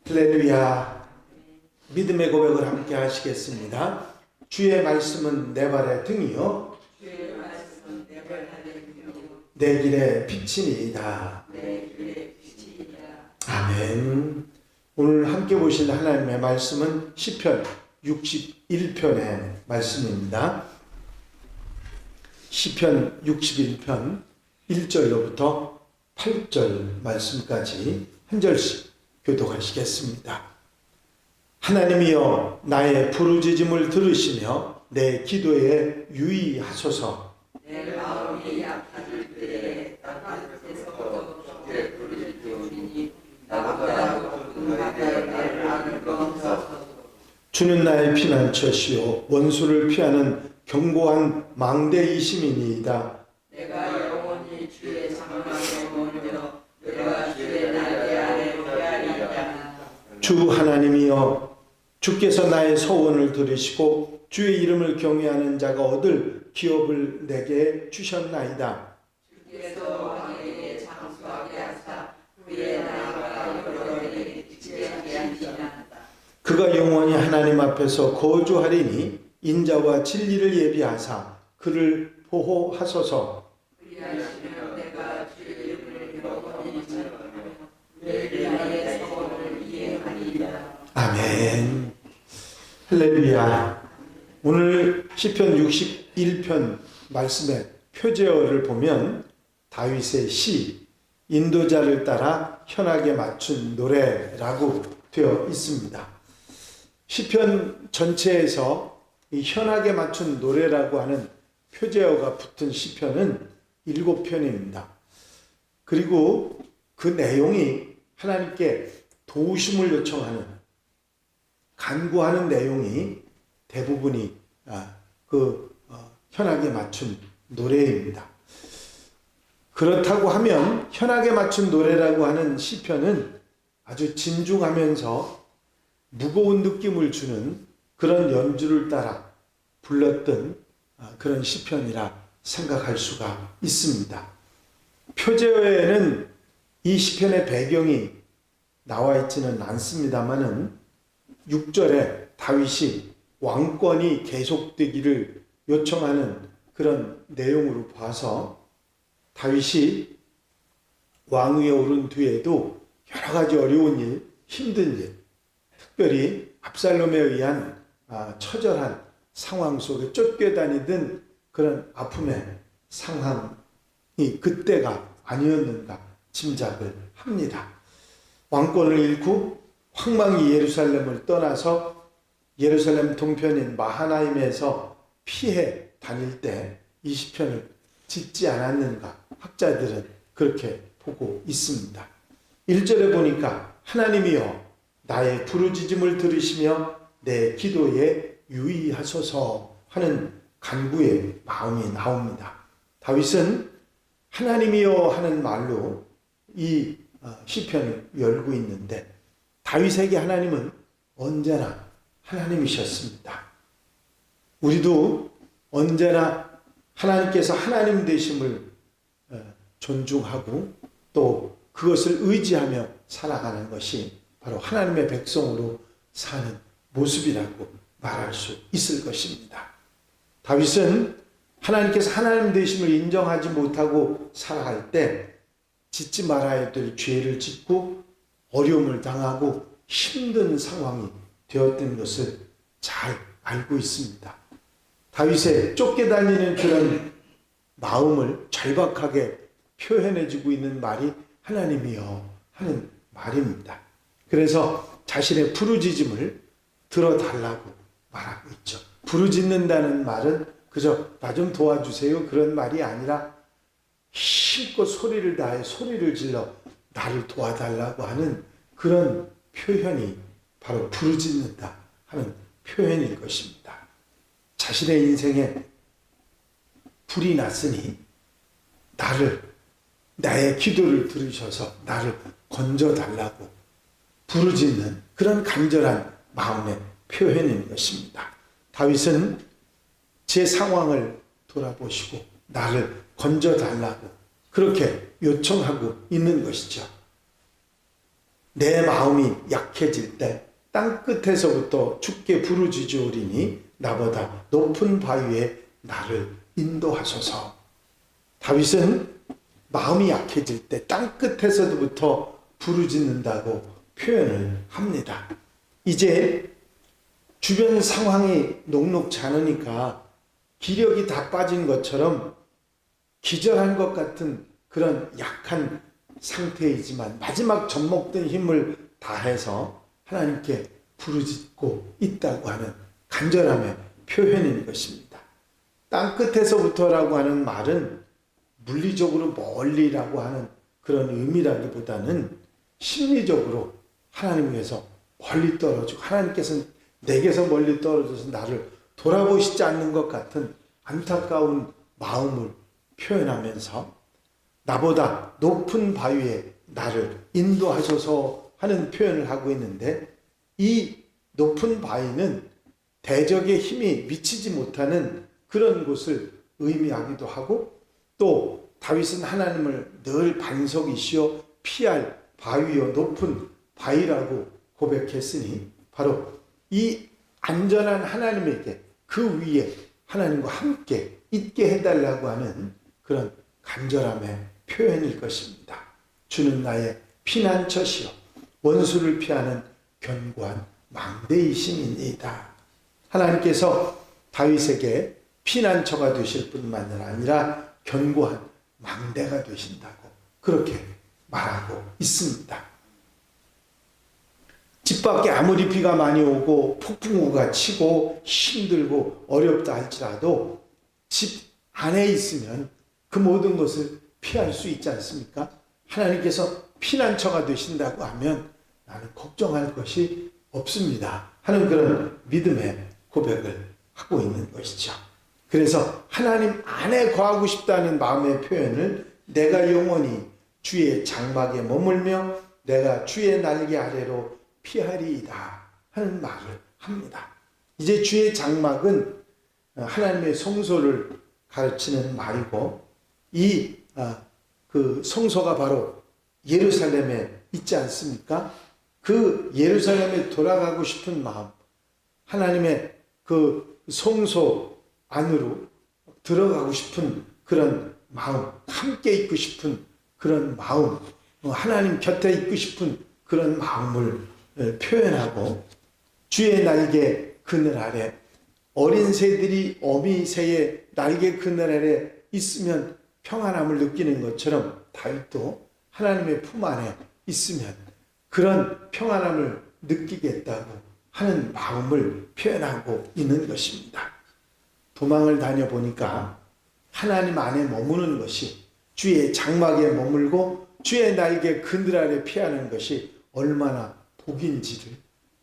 할렐루야. 믿음의 고백을 함께 하시겠습니다. 주의 말씀은 내 발의 등이요 내 길의 빛이니이다. 아멘. 오늘 함께 보실 하나님의 말씀은 시편 61편의 말씀입니다. 시편 61편 1절로부터 8절 말씀까지 한 절씩 교독하시겠습니다. 하나님이여 나의 부르짖음을 들으시며 내 기도에 유의하소서. 내 마음이 약해질 때에 땅끝에서부터 주께 부르짖으니 나보다 높은 바다에 나를 아는 검사소서. 주는 나의 피난처시요 원수를 피하는 견고한 망대이심이니이다. 내가 영원히 주의 장막에 머물며 내가 주의 날개 아래 피하리이다. 주 하나님이여 주께서 나의 서원을 들으시고 주의 이름을 경외하는 자가 얻을 기업을 내게 주셨나이다. 주께서 왕에게 장수하게 하사 그의 나라가 여러분에게 지배하게 하시나이다. 그가 영원히 하나님 앞에서 거주하리니 인자와 진리를 예비하사 그를 보호하소서. 그리하시며 내가 주의 이름을 영원히 찬양하며 내 나의 서원을 이행하리이다. 아멘. 할렐루야. 오늘 시편 61편 말씀의 표제어를 보면 다윗의 시, 인도자를 따라 현악에 맞춘 노래라고 되어 있습니다. 시편 전체에서 이 현악에 맞춘 노래라고 하는 표제어가 붙은 시편은 7편입니다. 그리고 그 내용이 하나님께 도우심을 요청하는, 간구하는 내용이 대부분이 현악에 맞춘 노래입니다. 그렇다고 하면 현악에 맞춘 노래라고 하는 시편은 아주 진중하면서 무거운 느낌을 주는 그런 연주를 따라 불렀던 그런 시편이라 생각할 수가 있습니다. 표제어에는 이 시편의 배경이 나와 있지는 않습니다만은 6절에 다윗이 왕권이 계속되기를 요청하는 그런 내용으로 봐서 다윗이 왕위에 오른 뒤에도 여러 가지 어려운 일, 힘든 일, 특별히 압살롬에 의한 처절한 상황 속에 쫓겨다니던 그런 아픔의 상황이 그때가 아니었는가 짐작을 합니다. 왕권을 잃고 황망히 예루살렘을 떠나서 예루살렘 동편인 마하나임에서 피해 다닐 때 이 시편을 짓지 않았는가 학자들은 그렇게 보고 있습니다. 1절에 보니까 하나님이여 나의 부르짖음을 들으시며 내 기도에 유의하소서 하는 간구의 마음이 나옵니다. 다윗은 하나님이여 하는 말로 이 시편을 열고 있는데 다윗에게 하나님은 언제나 하나님이셨습니다. 우리도 언제나 하나님께서 하나님 되심을 존중하고 또 그것을 의지하며 살아가는 것이 바로 하나님의 백성으로 사는 모습이라고 말할 수 있을 것입니다. 다윗은 하나님께서 하나님 되심을 인정하지 못하고 살아갈 때 짓지 말아야 될 죄를 짓고 어려움을 당하고 힘든 상황이 되었던 것을 잘 알고 있습니다. 다윗의 쫓겨다니는 그런 마음을 절박하게 표현해주고 있는 말이 하나님이여 하는 말입니다. 그래서 자신의 부르짖음을 들어달라고 말하고 있죠. 부르짖는다는 말은 그저 나 좀 도와주세요 그런 말이 아니라 힘껏 소리를 다해 소리를 질러 나를 도와달라고 하는 그런 표현이 바로 부르짖는다 하는 표현일 것입니다. 자신의 인생에 불이 났으니 나의 기도를 들으셔서 나를 건져달라고 부르짖는 그런 간절한 마음의 표현인 것입니다. 다윗은 제 상황을 돌아보시고 나를 건져달라고 그렇게 요청하고 있는 것이죠. 내 마음이 약해질 때 땅끝에서부터 주께 부르짖으오리니 나보다 높은 바위에 나를 인도하소서. 다윗은 마음이 약해질 때 땅끝에서부터 부르짖는다고 표현을 합니다. 이제 주변 상황이 녹록지 않으니까 기력이 다 빠진 것처럼 기절한 것 같은 그런 약한 상태이지만 마지막 젖먹던 힘을 다해서 하나님께 부르짖고 있다고 하는 간절함의 표현인 것입니다. 땅끝에서부터라고 하는 말은 물리적으로 멀리라고 하는 그런 의미라기보다는 심리적으로 하나님께서 멀리 떨어지고 하나님께서는 내게서 멀리 떨어져서 나를 돌아보시지 않는 것 같은 안타까운 마음을 표현하면서 나보다 높은 바위에 나를 인도하소서 하는 표현을 하고 있는데, 이 높은 바위는 대적의 힘이 미치지 못하는 그런 곳을 의미하기도 하고, 또 다윗은 하나님을 늘 반석이시여 피할 바위여 높은 바위라고 고백했으니 바로 이 안전한 하나님에게 그 위에 하나님과 함께 있게 해달라고 하는 그런 간절함의 표현일 것입니다. 주는 나의 피난처시여 원수를 피하는 견고한 망대이심이니이다. 하나님께서 다윗에게 피난처가 되실 뿐만 아니라 견고한 망대가 되신다고 그렇게 말하고 있습니다. 집 밖에 아무리 비가 많이 오고 폭풍우가 치고 힘들고 어렵다 할지라도 집 안에 있으면 그 모든 것을 피할 수 있지 않습니까? 하나님께서 피난처가 되신다고 하면 나는 걱정할 것이 없습니다 하는 그런 믿음의 고백을 하고 있는 것이죠. 그래서 하나님 안에 거하고 싶다는 마음의 표현을 내가 영원히 주의 장막에 머물며 내가 주의 날개 아래로 피하리이다 하는 말을 합니다. 이제 주의 장막은 하나님의 성소를 가르치는 말이고, 그 성소가 바로 예루살렘에 있지 않습니까? 그 예루살렘에 돌아가고 싶은 마음, 하나님의 그 성소 안으로 들어가고 싶은 그런 마음, 함께 있고 싶은 그런 마음, 하나님 곁에 있고 싶은 그런 마음을 표현하고, 주의 날개 그늘 아래, 어린 새들이 어미 새의 날개 그늘 아래 있으면 평안함을 느끼는 것처럼 다윗도 하나님의 품 안에 있으면 그런 평안함을 느끼겠다고 하는 마음을 표현하고 있는 것입니다. 도망을 다녀보니까 하나님 안에 머무는 것이, 주의 장막에 머물고 주의 날개 그늘 아래 피하는 것이 얼마나 복인지를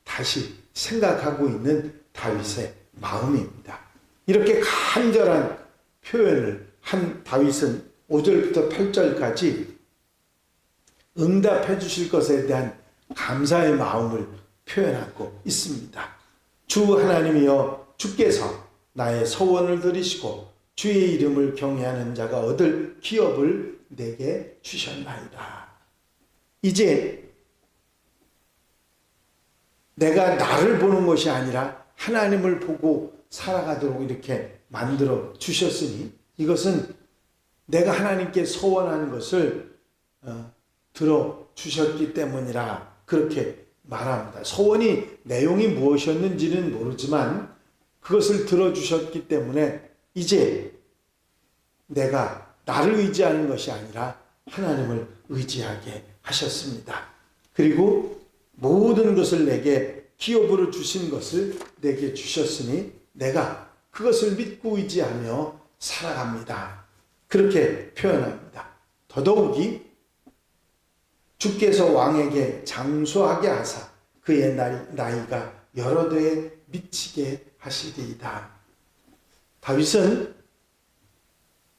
다시 생각하고 있는 다윗의 마음입니다. 이렇게 간절한 표현을 한 다윗은 5절부터 8절까지 응답해 주실 것에 대한 감사의 마음을 표현하고 있습니다. 주 하나님이여 주께서 나의 소원을 들으시고 주의 이름을 경외하는 자가 얻을 기업을 내게 주셨나이다. 이제 내가 나를 보는 것이 아니라 하나님을 보고 살아가도록 이렇게 만들어 주셨으니, 이것은 내가 하나님께 소원하는 것을 들어 주셨기 때문이라 그렇게 말합니다. 소원이 내용이 무엇이었는지는 모르지만 그것을 들어주셨기 때문에 이제 내가 나를 의지하는 것이 아니라 하나님을 의지하게 하셨습니다. 그리고 모든 것을 내게 기업으로 주신 것을 내게 주셨으니 내가 그것을 믿고 의지하며 살아갑니다. 그렇게 표현합니다. 더더욱이 주께서 왕에게 장수하게 하사 그의 나이가 여러 대에 미치게 하시리이다. 다윗은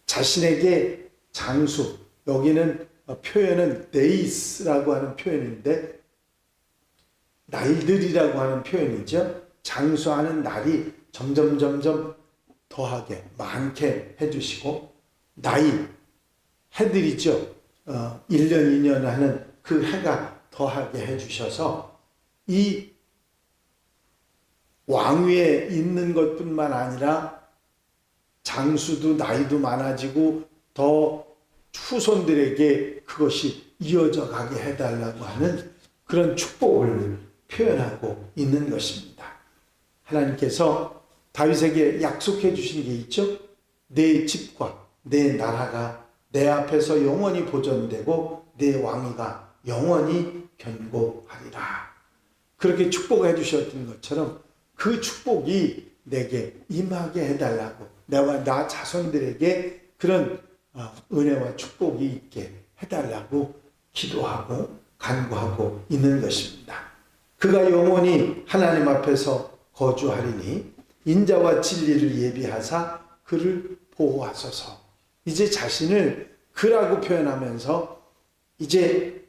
자신에게 장수, 여기는 표현은 데이스라고 하는 표현인데 날들이라고 하는 표현이죠. 장수하는 날이 점점 더하게 많게 해주시고, 나이 해들이죠. 1년 2년 하는 그 해가 더하게 해주셔서 이 왕위에 있는 것뿐만 아니라 장수도 나이도 많아지고 더 후손들에게 그것이 이어져 가게 해달라고 하는 그런 축복을 표현하고 있는 것입니다. 하나님께서 다윗에게 약속해 주신 게 있죠. 내 집과 내 나라가 내 앞에서 영원히 보존되고 내 왕위가 영원히 견고하리라. 그렇게 축복해 주셨던 것처럼 그 축복이 내게 임하게 해달라고, 내와 나 자손들에게 그런 은혜와 축복이 있게 해달라고 기도하고 간구하고 있는 것입니다. 그가 영원히 하나님 앞에서 거주하리니 인자와 진리를 예비하사 그를 보호하소서. 이제 자신을 그라고 표현하면서 이제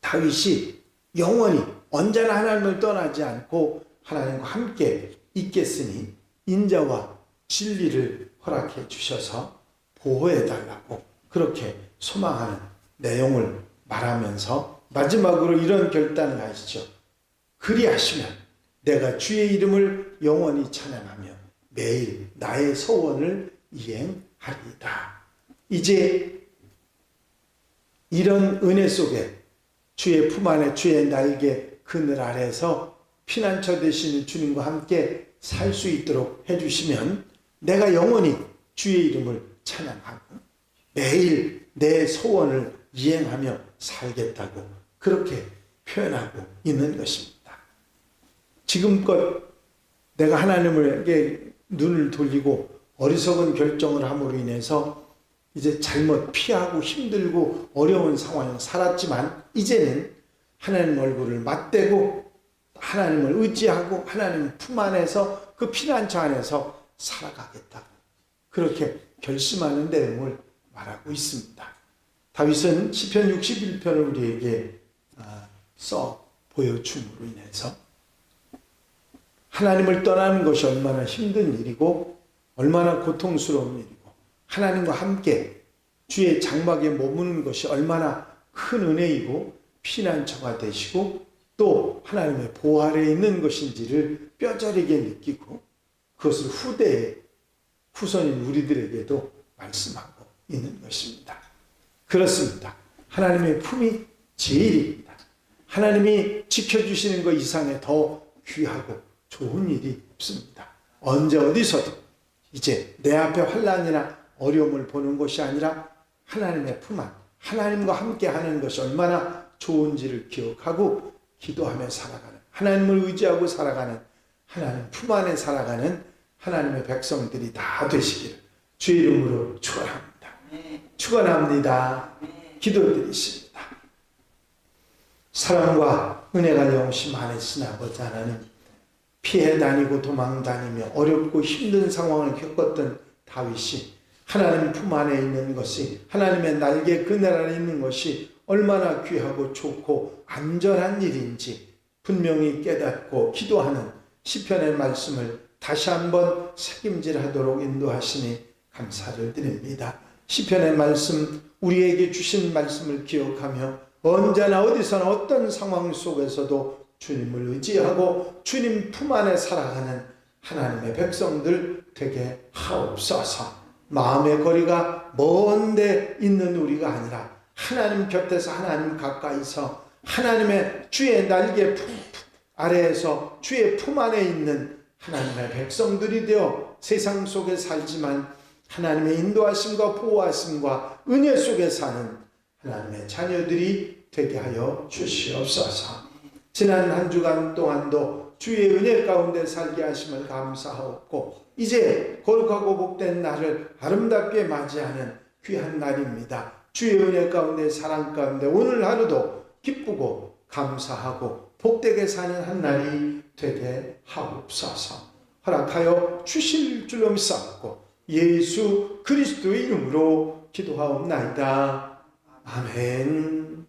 다윗이 영원히 언제나 하나님을 떠나지 않고 하나님과 함께 있겠으니 인자와 진리를 허락해 주셔서 보호해 달라고 그렇게 소망하는 내용을 말하면서 마지막으로 이런 결단을 하시죠. 그리하시면 내가 주의 이름을 영원히 찬양하며 매일 나의 소원을 이행하리이다. 이제 이런 은혜 속에 주의 품 안에 주의 날개 그늘 아래서 피난처 되시는 주님과 함께 살 수 있도록 해주시면 내가 영원히 주의 이름을 찬양하고 매일 내 소원을 이행하며 살겠다고 그렇게 표현하고 있는 것입니다. 지금껏 내가 하나님에게 눈을 돌리고 어리석은 결정을 함으로 인해서 이제 잘못 피하고 힘들고 어려운 상황에 살았지만 이제는 하나님 얼굴을 맞대고 하나님을 의지하고 하나님 품 안에서 그 피난처 안에서 살아가겠다고 그렇게 결심하는 내용을 말하고 있습니다. 다윗은 시편 61편을 우리에게 써 보여줌으로 인해서 하나님을 떠나는 것이 얼마나 힘든 일이고 얼마나 고통스러운 일이고 하나님과 함께 주의 장막에 머무는 것이 얼마나 큰 은혜이고 피난처가 되시고 또 하나님의 보호 아래에 있는 것인지를 뼈저리게 느끼고 그것을 후대에 후손인 우리들에게도 말씀하고 있는 것입니다. 그렇습니다. 하나님의 품이 제일입니다. 하나님이 지켜주시는 것 이상의 더 귀하고 좋은 일이 없습니다. 언제 어디서도 이제 내 앞에 환난이나 어려움을 보는 것이 아니라 하나님의 품 안, 하나님과 함께 하는 것이 얼마나 좋은지를 기억하고 기도하며 살아가는, 하나님을 의지하고 살아가는, 하나님 품 안에 살아가는 하나님의 백성들이 다 되시기를 주의 이름으로 축원합니다. 축원합니다. 기도드리십니다. 사랑과 은혜가 영시 많으신 아버지 하나님, 피해 다니고 도망 다니며 어렵고 힘든 상황을 겪었던 다윗이 하나님 품 안에 있는 것이, 하나님의 날개 그늘 아래 있는 것이 얼마나 귀하고 좋고 안전한 일인지 분명히 깨닫고 기도하는 시편의 말씀을 다시 한번 책임질하도록 인도하시니 감사를 드립니다. 시편의 말씀, 우리에게 주신 말씀을 기억하며 언제나 어디서나 어떤 상황 속에서도 주님을 의지하고 주님 품 안에 살아가는 하나님의 백성들 되게 하옵소서. 마음의 거리가 먼데 있는 우리가 아니라 하나님 곁에서 하나님 가까이서 하나님의 주의 날개 아래에서 주의 품 안에 있는 하나님의 백성들이 되어 세상 속에 살지만 하나님의 인도하심과 보호하심과 은혜 속에 사는 하나님의 자녀들이 되게 하여 주시옵소서. 지난 한 주간 동안도 주의 은혜 가운데 살게 하심을 감사하옵고 이제 거룩하고 복된 날을 아름답게 맞이하는 귀한 날입니다. 주의 은혜 가운데 사랑 가운데 오늘 하루도 기쁘고 감사하고 복되게 사는 한 날이 되게 하옵소서. 허락하여 주실 줄로 믿사옵고 예수 그리스도의 이름으로 기도하옵나이다. 아멘.